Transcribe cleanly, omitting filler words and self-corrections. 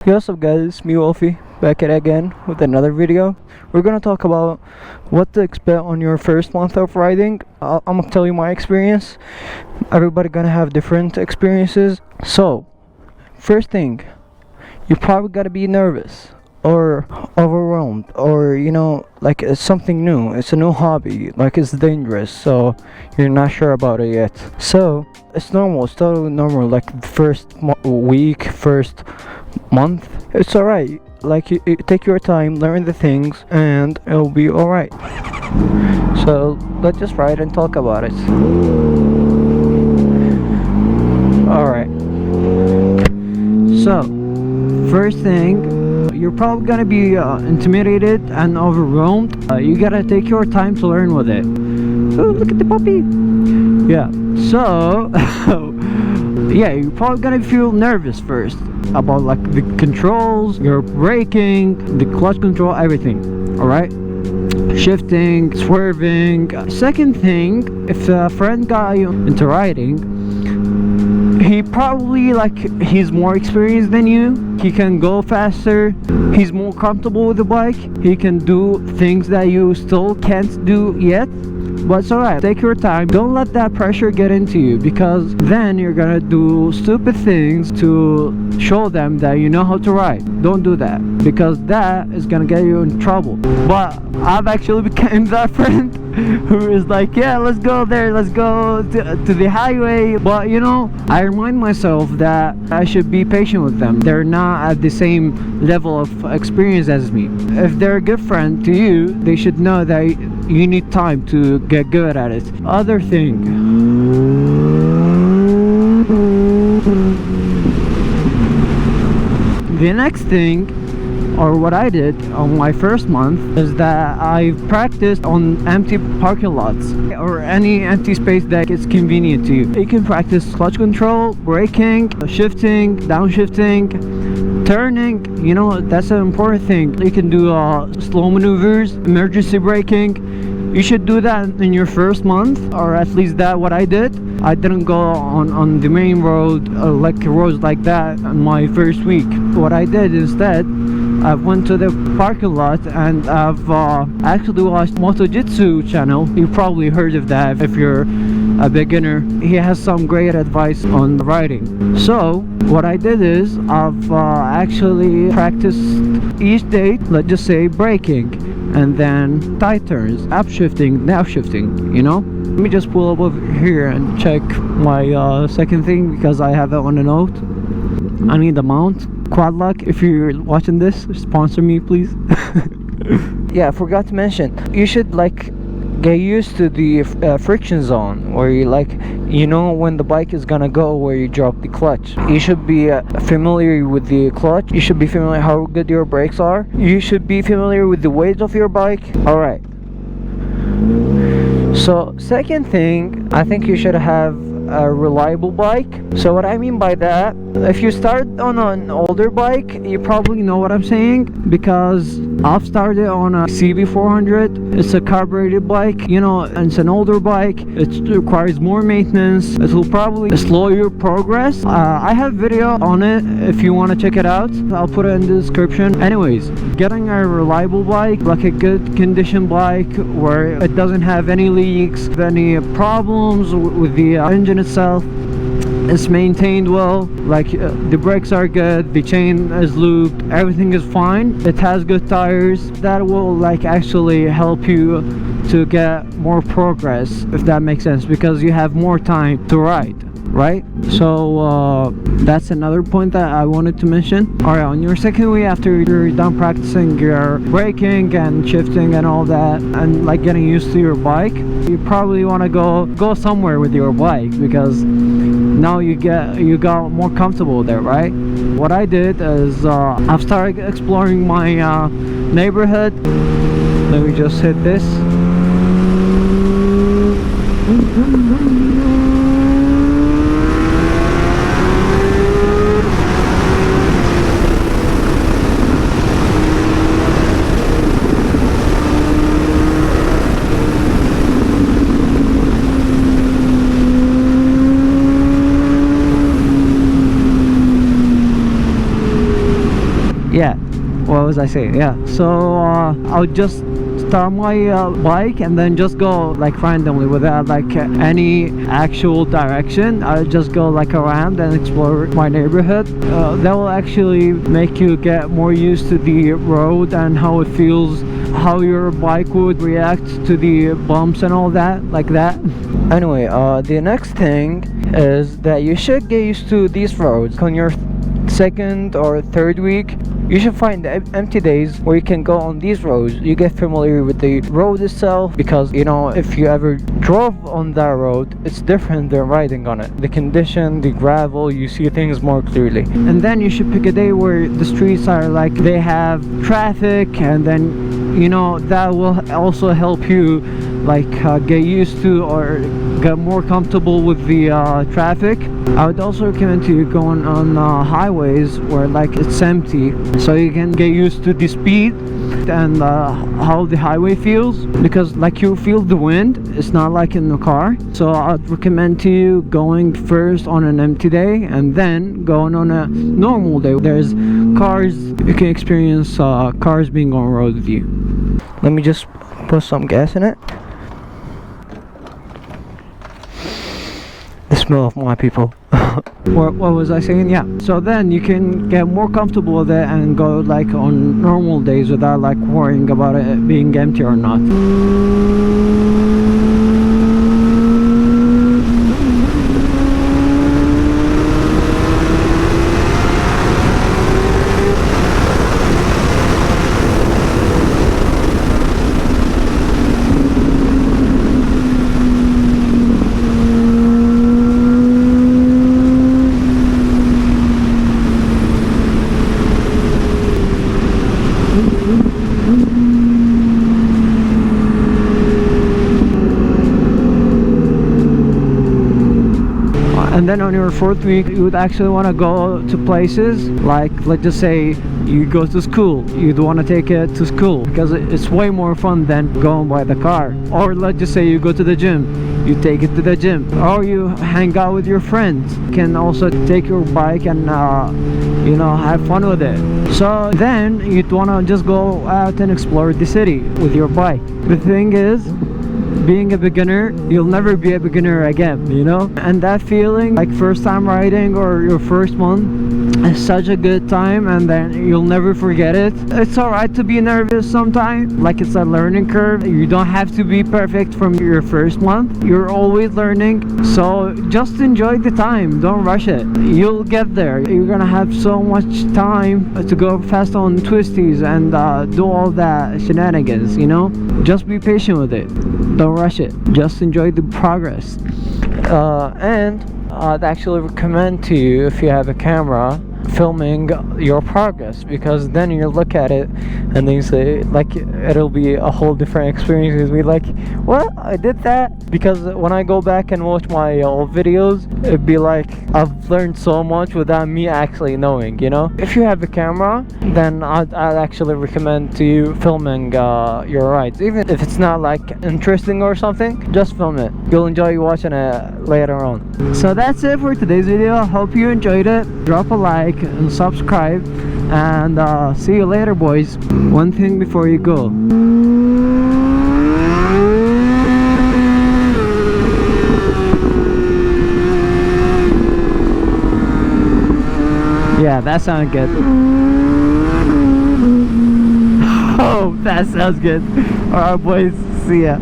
Yo, what's up guys, it's me Wolfie, back at it again with another video. We're gonna talk about what to expect on your first month of riding. I'm gonna tell you my experience. Everybody gonna have different experiences. So, first thing, you probably gotta be nervous or overwhelmed, or like it's something new, it's a new hobby, like it's dangerous, so you're not sure about it yet. So it's normal, it's totally normal. Like the first week, first month, it's alright. Like you take your time, learn the things, and it'll be alright. So let's just ride and talk about it. Alright, so first thing, you're probably gonna be intimidated and overwhelmed. You gotta take your time to learn with it. Oh, look at the puppy. Yeah, so yeah, you're probably gonna feel nervous first about like the controls, your braking, the clutch control, everything. All right, shifting, swerving. Second thing, if a friend got you into riding, he probably he's more experienced than you. He can go faster, he's more comfortable with the bike, he can do things that you still can't do yet. But it's alright, take your time, don't let that pressure get into you, because then you're gonna do stupid things to show them that you know how to ride. Don't do that, because that is gonna get you in trouble. But I've actually become that friend who is like, yeah, let's go there, let's go to the highway. But I remind myself that I should be patient with them. They're not at the same level of experience as me. If they're a good friend to you, they should know that you need time to get good at it. Other thing, the next thing, or what I did on my first month, is that I practiced on empty parking lots or any empty space that is convenient to you. You can practice clutch control, braking, shifting, downshifting, turning. That's an important thing. You can do slow maneuvers, emergency braking. You should do that in your first month, or at least that's what I did. I didn't go on the main road, like roads like that in my first week. What I did instead, I went to the parking lot, and I've actually watched MotoJitsu channel. You probably heard of that if you're a beginner. He has some great advice on riding. So what I did is I've actually practiced each day, let's just say braking, and then tight turns, upshifting, downshifting. Let me just pull up over here and check my second thing, because I have it on a note. I need a mount. Quad Lock, if you're watching this, sponsor me please. Yeah, I forgot to mention, you should get used to the friction zone, where you when the bike is gonna go where you drop the clutch. You should be familiar with the clutch. You should be familiar how good your brakes are. You should be familiar with the weight of your bike. Alright, so second thing, I think you should have a reliable bike. So what I mean by that, if you start on an older bike, you probably know what I'm saying, because I've started on a CB400. It's a carbureted bike, and it's an older bike. It requires more maintenance. It will probably slow your progress. I have video on it if you want to check it out. I'll put it in the description. Anyways, getting a reliable bike, like a good condition bike where it doesn't have any leaks, any problems with the engine itself, it's maintained well, the brakes are good, the chain is lubed, everything is fine, it has good tires. That will actually help you to get more progress, if that makes sense, because you have more time to ride, right? So that's another point that I wanted to mention. Alright, on your second week, after you're done practicing your braking and shifting and all that, and getting used to your bike, you probably want to go somewhere with your bike, because now you got more comfortable there, right? What I did is I've started exploring my neighborhood. Let me just hit this. yeah, what was I saying? Yeah, so I'll just start my bike and then just go like randomly without like any actual direction. I'll just go like around and explore my neighborhood. That will actually make you get more used to the road and how it feels, how your bike would react to the bumps and all that, like that. Anyway, the next thing is that you should get used to these roads. On your second or third week, you should find empty days where you can go on these roads. You get familiar with the road itself, because you know, if you ever drove on that road, it's different than riding on it. The condition, the gravel, you see things more clearly. And then you should pick a day where the streets are like they have traffic, and then you know that will also help you like get used to or get more comfortable with the traffic. I would also recommend to you going on highways where like it's empty, so you can get used to the speed and how the highway feels, because like you feel the wind. It's not like in the car. So I'd recommend to you going first on an empty day and then going on a normal day. There's cars, you can experience cars being on road with you. Let me just put some gas in it. The smell of my people. What was I saying? Yeah, so then you can get more comfortable with it and go like on normal days without like worrying about it being empty or not. And then on your fourth week, you would actually want to go to places like, let's just say you go to school. You'd want to take it to school because it's way more fun than going by the car. Or let's just say you go to the gym. You take it to the gym. Or you hang out with your friends. You can also take your bike and you know, have fun with it. So then you'd want to just go out and explore the city with your bike. The thing is, being a beginner, you'll never be a beginner again, you know? And that feeling, like first time riding or your first month, is such a good time, and then you'll never forget it. It's alright to be nervous sometimes, like it's a learning curve. You don't have to be perfect from your first month. You're always learning, so just enjoy the time. Don't rush it. You'll get there. You're gonna have so much time to go fast on twisties and do all that shenanigans, you know? Just be patient with it. Don't rush it. Just enjoy the progress. And I'd actually recommend to you, if you have a camera, filming your progress, because then you look at it and then you say, like, it'll be a whole different experience. You'll be like, what? I did that? Because when I go back and watch my old videos, it'd be like I've learned so much without me actually knowing, you know? If you have a camera, then I'd actually recommend to you filming your rides. Even if it's not like interesting or something, just film it. You'll enjoy watching it later on. So that's it for today's video. I hope you enjoyed it. Drop a like and subscribe, and see you later, boys. One thing before you go. Yeah, that sounds good. Oh, that sounds good. Alright, boys, see ya.